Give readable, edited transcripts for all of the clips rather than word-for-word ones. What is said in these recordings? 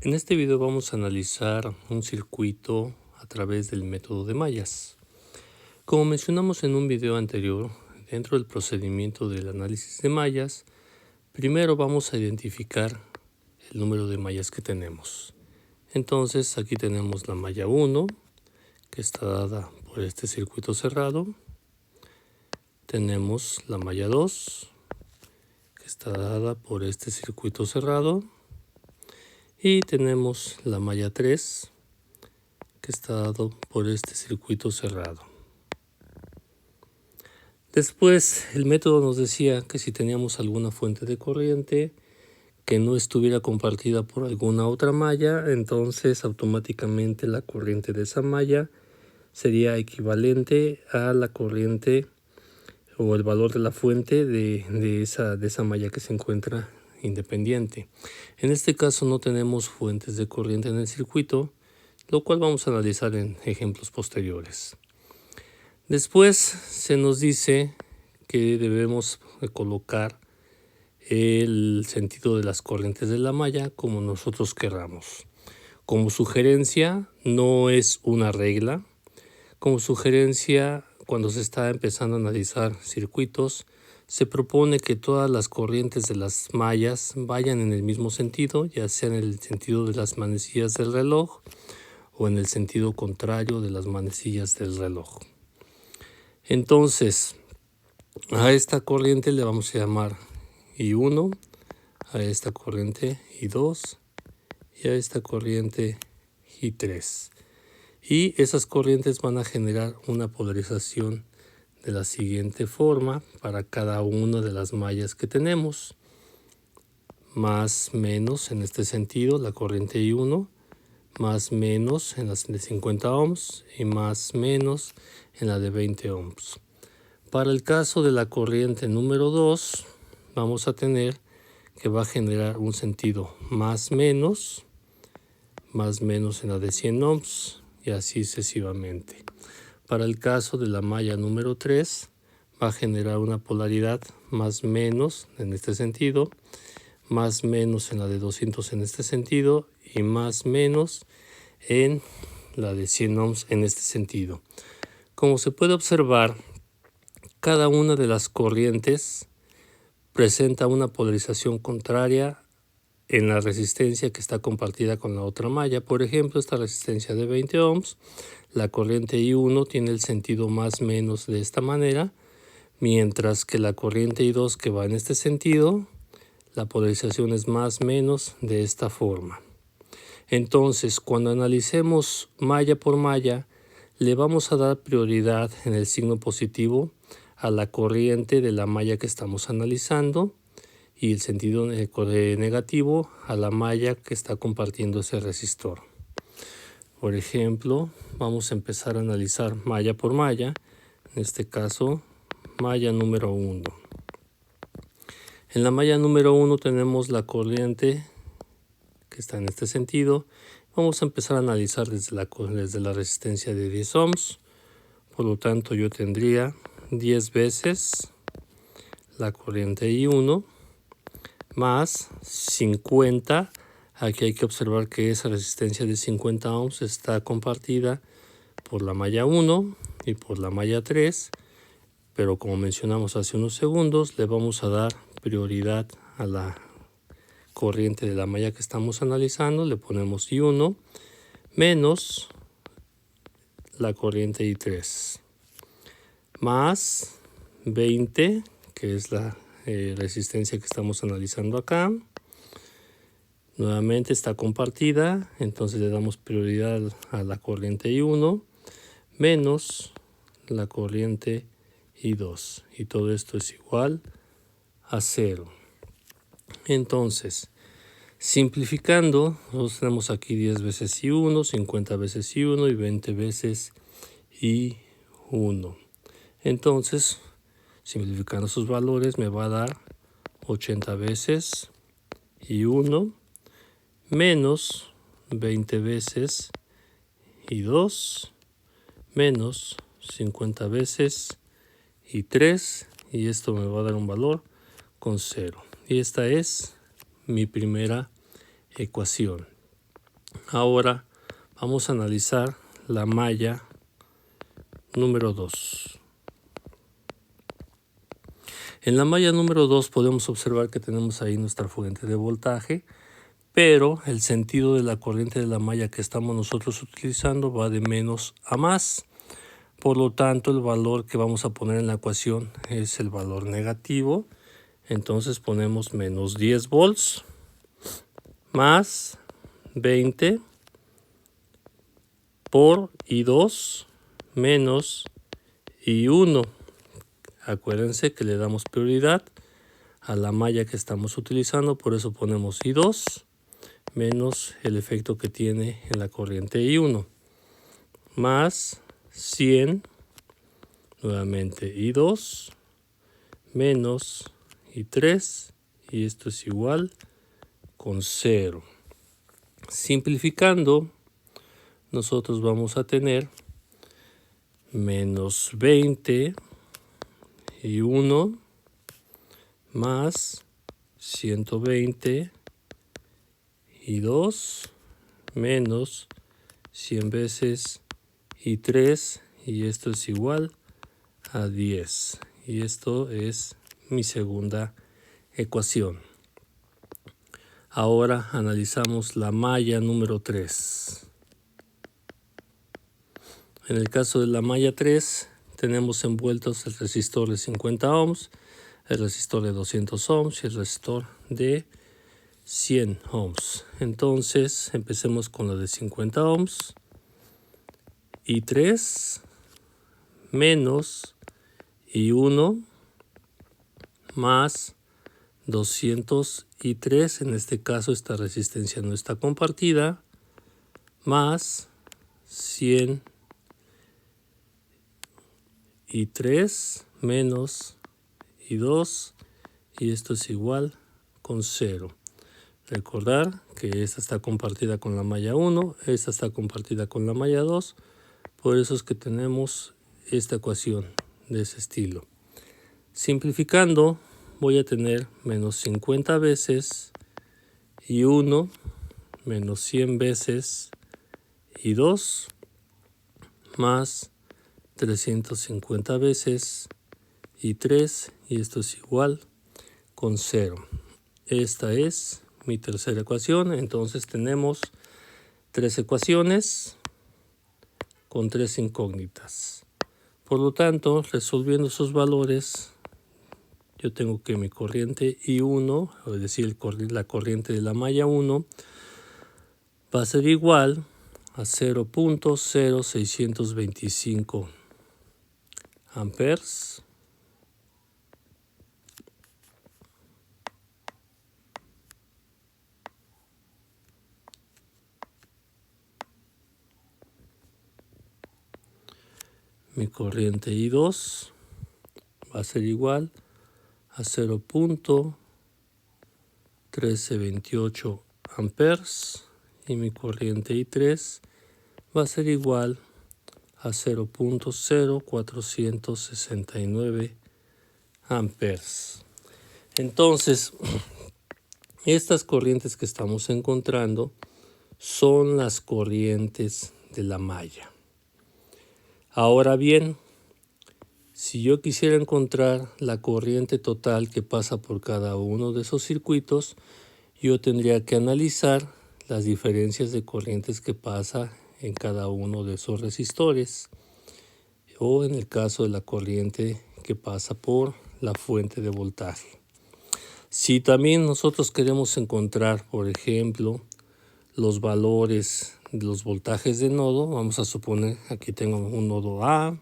En este video vamos a analizar un circuito a través del método de mallas. Como mencionamos en un video anterior, dentro del procedimiento del análisis de mallas, primero vamos a identificar el número de mallas que tenemos. Entonces aquí tenemos la malla 1, que está dada por este circuito cerrado. Tenemos la malla 2, que está dada por este circuito cerrado. Y tenemos la malla 3, que está dado por este circuito cerrado. Después el método nos decía que si teníamos alguna fuente de corriente que no estuviera compartida por alguna otra malla, entonces automáticamente la corriente de esa malla sería equivalente a la corriente o el valor de la fuente de esa malla que se encuentra independiente. En este caso no tenemos fuentes de corriente en el circuito, lo cual vamos a analizar en ejemplos posteriores. Después se nos dice que debemos colocar el sentido de las corrientes de la malla como nosotros querramos. Como sugerencia, no es una regla. Como sugerencia, cuando se está empezando a analizar circuitos, se propone que todas las corrientes de las mallas vayan en el mismo sentido, ya sea en el sentido de las manecillas del reloj o en el sentido contrario de las manecillas del reloj. Entonces, a esta corriente le vamos a llamar I1, a esta corriente I2 y a esta corriente I3. Y esas corrientes van a generar una polarización de la siguiente forma para cada una de las mallas que tenemos. Más menos en este sentido la corriente I1, más menos en las de 50 ohms y más menos en la de 20 ohms. Para el caso de la corriente número 2 vamos a tener que va a generar un sentido más menos en la de 100 ohms y así sucesivamente. Para el caso de la malla número 3 va a generar una polaridad más menos en este sentido, más menos en la de 200 en este sentido y más menos en la de 100 ohms en este sentido. Como se puede observar, cada una de las corrientes presenta una polarización contraria en la resistencia que está compartida con la otra malla. Por ejemplo, esta resistencia de 20 ohms, la corriente I1 tiene el sentido más menos de esta manera, mientras que la corriente I2 que va en este sentido, la polarización es más menos de esta forma. Entonces, cuando analicemos malla por malla, le vamos a dar prioridad en el signo positivo a la corriente de la malla que estamos analizando y el sentido negativo a la malla que está compartiendo ese resistor. Por ejemplo, vamos a empezar a analizar malla por malla, en este caso malla número 1. En la malla número 1 tenemos la corriente que está en este sentido. Vamos a empezar a analizar desde la resistencia de 10 ohms. Por lo tanto, yo tendría 10 veces la corriente I1 más 50. Aquí hay que observar que esa resistencia de 50 ohms está compartida por la malla 1 y por la malla 3. Pero como mencionamos hace unos segundos, le vamos a dar prioridad a la corriente de la malla que estamos analizando. Le ponemos I1 menos la corriente I3 más 20, que es la resistencia que estamos analizando acá. Nuevamente está compartida, entonces le damos prioridad a la corriente I1 menos la corriente I2 y todo esto es igual a 0. Entonces, simplificando, nosotros tenemos aquí 10 veces I1, 50 veces I1 y 20 veces I1. Entonces, simplificando sus valores me va a dar 80 veces I1 menos 20 veces I2 menos 50 veces I3 y esto me va a dar un valor con 0. Y esta es mi primera ecuación. Ahora vamos a analizar la malla número 2. En la malla número 2 podemos observar que tenemos ahí nuestra fuente de voltaje, pero el sentido de la corriente de la malla que estamos nosotros utilizando va de menos a más. Por lo tanto, el valor que vamos a poner en la ecuación es el valor negativo. Entonces ponemos menos 10 volts más 20 por I2 menos I1. Acuérdense que le damos prioridad a la malla que estamos utilizando, por eso ponemos I2 menos el efecto que tiene en la corriente I1 más 100, nuevamente I2 menos I3, y esto es igual con 0. Simplificando, nosotros vamos a tener menos 20 I1 más 120 I2 menos 100 veces I3, y esto es igual a 10. Y esto es mi segunda ecuación. Ahora analizamos la malla número 3. En el caso de la malla 3 tenemos envueltos el resistor de 50 ohms, el resistor de 200 ohms y el resistor de 100 ohms. Entonces empecemos con la de 50 ohms. I3 menos I1 más 203, en este caso esta resistencia no está compartida, más 100 I3 menos I2, y esto es igual con 0. Recordar que esta está compartida con la malla 1, esta está compartida con la malla 2, por eso es que tenemos esta ecuación de ese estilo. Simplificando, voy a tener menos 50 veces I1 menos 100 veces I2 más 350 veces I3, y esto es igual con 0. Esta es mi tercera ecuación. Entonces tenemos 3 ecuaciones con 3 incógnitas. Por lo tanto, resolviendo esos valores, yo tengo que mi corriente I1, es decir, la corriente de la malla 1, va a ser igual a 0.0625 amperes mi corriente I2 va a ser igual a 0.1328 amperes, y mi corriente I3 va a ser igual a 0.0469 amperes. Entonces, estas corrientes que estamos encontrando son las corrientes de la malla. Ahora bien, si yo quisiera encontrar la corriente total que pasa por cada uno de esos circuitos, yo tendría que analizar las diferencias de corrientes que pasa en cada uno de esos resistores, o en el caso de la corriente que pasa por la fuente de voltaje. Si también nosotros queremos encontrar, por ejemplo, los valores de los voltajes de nodo, vamos a suponer aquí tengo un nodo A,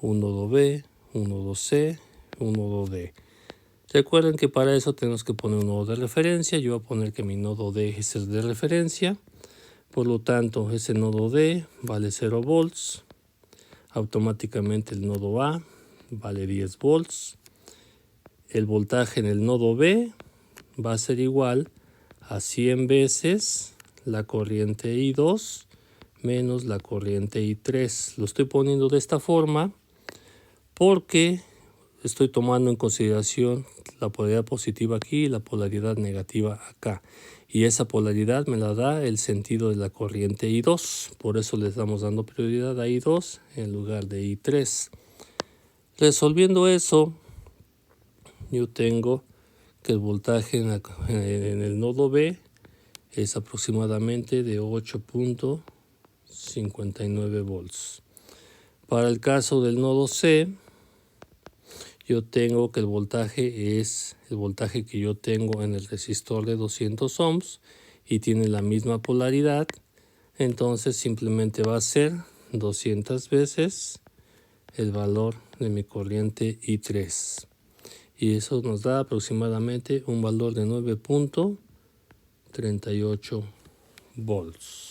un nodo B, un nodo C, un nodo D. Recuerden que para eso tenemos que poner un nodo de referencia. Yo voy a poner que mi nodo D es el de referencia. Por lo tanto, ese nodo D vale 0 volts. Automáticamente el nodo A vale 10 volts. El voltaje en el nodo B va a ser igual a 100 veces la corriente I2 menos la corriente I3. Lo estoy poniendo de esta forma porque estoy tomando en consideración la polaridad positiva aquí y la polaridad negativa acá. Y esa polaridad me la da el sentido de la corriente I2. Por eso le estamos dando prioridad a I2 en lugar de I3. Resolviendo eso, yo tengo que el voltaje en el nodo B es aproximadamente de 8.59 volts. Para el caso del nodo C, yo tengo que el voltaje es el voltaje que yo tengo en el resistor de 200 ohms y tiene la misma polaridad. Entonces simplemente va a ser 200 veces el valor de mi corriente I3. Y eso nos da aproximadamente un valor de 9.38 volts.